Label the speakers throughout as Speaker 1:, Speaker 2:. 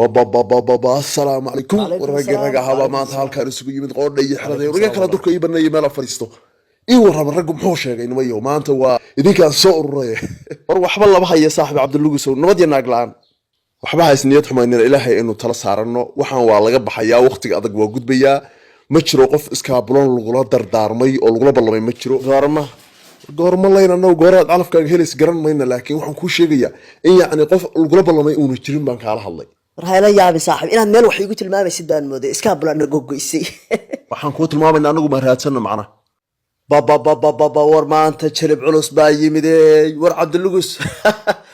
Speaker 1: بابا السلام عليكم
Speaker 2: وعليكم
Speaker 1: ورقي
Speaker 2: السلام
Speaker 1: رقا هبا
Speaker 2: وعليكم
Speaker 1: ما
Speaker 2: السلام
Speaker 1: halkaan isugu yimid qoodhay xiraday
Speaker 2: وعليكم
Speaker 1: ورقي
Speaker 2: السلام
Speaker 1: kala
Speaker 2: ورحمة
Speaker 1: durka ii banay meel fariisto ii waran raggu muxuu sheegay nimayo maanta waa idinkaan soo ururay war waxba laba haya saaxiib Cabdilugusow nabad iyo naaglaan waxba hays niyad xumaynina ilaahay inuu tala saarano waxaan waa laga baxayaa waqtiga adag waa gudbayaa ma jiro qof iska bulan lagula dardaarmay oo lagula ballamay ma jiro goorma leynano gooraad calafkaaga helis garan mayna laakiin waxaan ku sheegayaa in yaani qof lagula ballamay uu jirin baan kala hadlay
Speaker 2: warhayla yaabi saaxiib inaad meel wax igu tilmaamaysid baan mooday iska bulana gogoysay
Speaker 1: waxaan ku tilmaamayna anagu ma raadsana macna
Speaker 2: baba war maanta jalib culus baa yimidey war Cabdilugus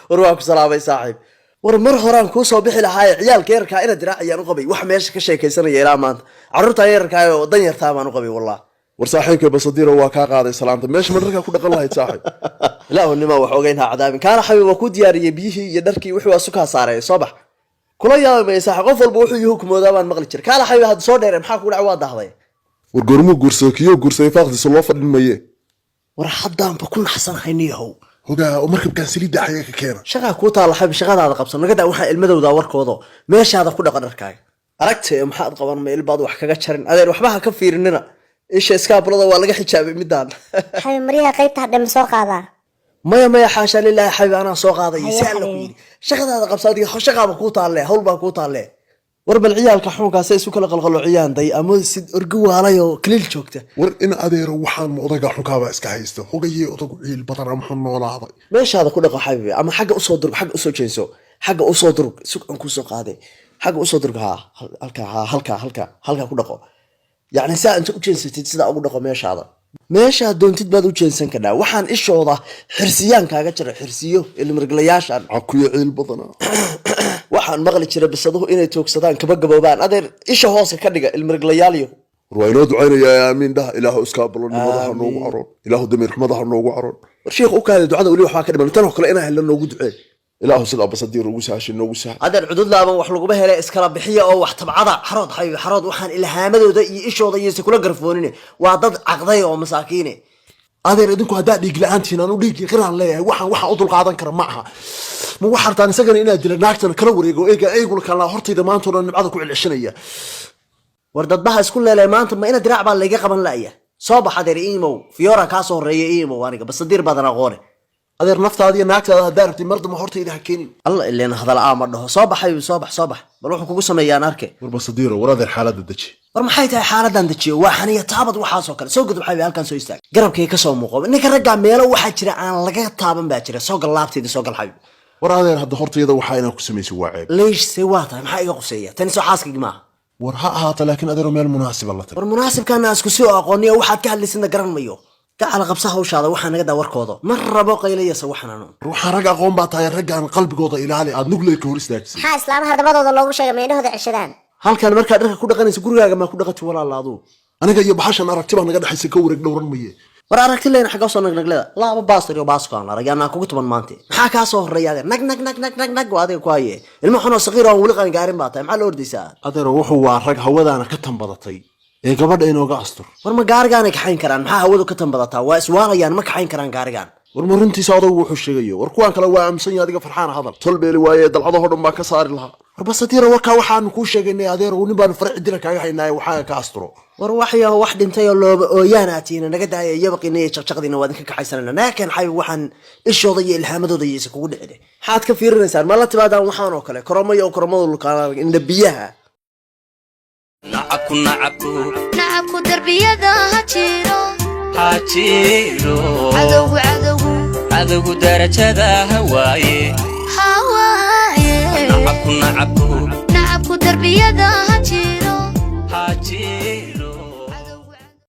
Speaker 2: war waa ku salaamay saaxiib war mar horaan ku soo bixi lahaa ciyaalka yarka ina diraaciyaan u qabay wax meesha ka sheekaysanaya ilaa maanta carruurta yarka oo dan yartaa baan u qabay wallaah
Speaker 1: war saaxiibka basadiira waa ka qaaday salaanta meesha markaa ku dhaqan lahayd saaxiib
Speaker 2: ilaahu nima wax ogeyn ha cadaabin kaana xabiib ku diyaariyay biyihii iyo dharkii wixii waa suka saaray soo bax kula yaabay saaxiib qof walba wuxuu yahay hukumooda baan maqli jir kaana xabiib had soo dheeray maxaa ku dhac waa dahday
Speaker 1: war goormu guursakiyo guursay faaqdiisa loo fadhin maye
Speaker 2: war haddaan ba ku naxsanayniyow
Speaker 1: hogaa oo markabkaan saliida xaga ka keena
Speaker 2: shaqa ku taal xabiib shaqadaada qabsan naga daa waxa ilmadowda warkoodo meeshaada ku dhaqan dharkaaga aragtay maxaad qaban meel baad wax kaga jarin adeer waxba ha ka fiirinina إيش إسكابلده ولا جح حجاب مدان
Speaker 3: حبيب مريها قيبتها دم سوق هذا
Speaker 2: ما حاشا لله حبيب أنا سوق هذا يسألك شغل هذا قبصادي شغل بقوط عليه هول بقوط عليه ورب العيال كحون كاسيس وكل قلقلوا عيان داي أمود سد أرجوه عليه كليل شوكته
Speaker 1: ور إن أدير وحان موضع حون كابا إسكايسته هو جاي أطق عيل بطر محمد ولا هذا
Speaker 2: ليش هذا كله حبيبي أما حاجة أصدر حاجة أصدر جنسو حاجة أصدر سوق أنكو سوق هذا حاجة أصدر هلكا كله يعني ساعة أنت وجنستي سida ugu dhaqo meeshaada meesha doontid baad u jeensan karnaa waxaan ishooda xirsiyaan kaaga jira xirsiyo ilmirglayaashan
Speaker 1: akuyo ciil badana
Speaker 2: waxaan maqli jiray bisaduhu inay toogsadaan kaba gaboobaan adeer isha hoose ka dhiga ilmirglayaaliyo
Speaker 1: ruwaynoo ducaynaya aamin dah ilaahu iska balonimadaha noogu caroon ilaahu damir xumadaha noogu caroon
Speaker 2: war sheekh u kaalay ducada wali waxa ka dhiman tan oo kale inaa helo noogu ducee
Speaker 1: ilaahu sida basadiir ugu saashin noogu saah
Speaker 2: adeer cudud laaban wax lagu helay iskala bixiyo oo wax tabcada xarood xabiib xarood waxaan ilhaamadooda iyo ishooda iyo kula garfoonine waa dad caqday oo masaakiine
Speaker 1: adeer idinku hadaa dhiig la'aantiin aan u dhiig qiraan leeyahay waxaan u dul qaadan kara ma aha ma waxaan taan isagana inaad dila naagtan kala wareego eegul kala hortayda maanta oo nimcada ku cilcishanaya
Speaker 2: war dadbaha isku leelay maanta ma ina diraac baa laga qaban laaya soo bax adeer iimow fiora ka soo horeeyay iimow aniga basadiir badan aqoone
Speaker 1: adeer naftaada iyo naagtaada hadaa rabtay mardama hortayda ha keenin
Speaker 2: alla ileen hadal aama dhaho soo baxay soo bax bal wuxuu kugu sameeyaan arke
Speaker 1: war basadiiro war adeer xaaladda daji
Speaker 2: war maxay tahay xaaladan dajiyo waa xaniya taabad waxa soo kale soo gudub xabiib halkan soo istaag garabkay ka soo muuqo ninka ragga meelo waxa jira aan laga taaban baa jira soo gal laabteeda soo gal xabiib
Speaker 1: war adeer hadda hortayda waxa inaan ku sameeyay waa ceeb
Speaker 2: leesh say waa tahay maxay iga quseeya tan soo xaaskii ma
Speaker 1: war ha ahaata laakiin adeer meel munaasib la tahay
Speaker 2: war munaasibkana isku soo aqooniyo waxaad ka hadlaysina garan mayo تعال قبصها وشاده وحنا نقدر وركوده مرة بقى إلي سوحنا
Speaker 1: روح رجع قوم بعطيه رجع عن قلب جوده إلى علي عاد نقول لك ورث داكس
Speaker 3: حاس لا هذا بدو الله وش يمينه هذا عشران
Speaker 2: هل كان مركز رجع كل قني سكور يا جماعة كل قت ولا الله ضو
Speaker 1: أنا جاي بحش أنا ركتبها أنا قاعد أحس كورك دوران مية
Speaker 2: ورا ركت لنا حاجة وصلنا نقلة لا بباصر وباص كان رجعنا كوكت من مانتي حكى صهر رجال نق وهذا كويه المحنة صغيرة ولقى قارن بعطيه مع الأردي ساعة
Speaker 1: هذا روح هو رجع هو ده أنا كتم بضطي إيه قبل إنه قاصر
Speaker 2: ورما قارجان كحين كران محا هودو كتم بدتا واسواليان ما كحين كران قارجان
Speaker 1: ورمرنتي صادو وحشيغيو وركوان كلا waa amsan adiga farxaan hadal tolbeeli waaye dalcado hodhan ba ka saari laha warbasatiira warka waxaan ku sheegaynay adeer uu nibaan farci dila kaaga haynaa waxa ka astro
Speaker 2: war waxyo wax dhintay oo looba ooyaanaatiina naga daayay yabaqinay jaqjaqdina waad ka kaxaysanana laakiin xay waxaan ishooda iyo ilhaamadooda yeesa kugu dhicday xaad ka fiirinaysan ma la timaadaan waxaan oo kale koromayo koromadooda luqaan in biyaha
Speaker 4: نعكو دربيدا هاتشيرو عدو درجة هواي نعكو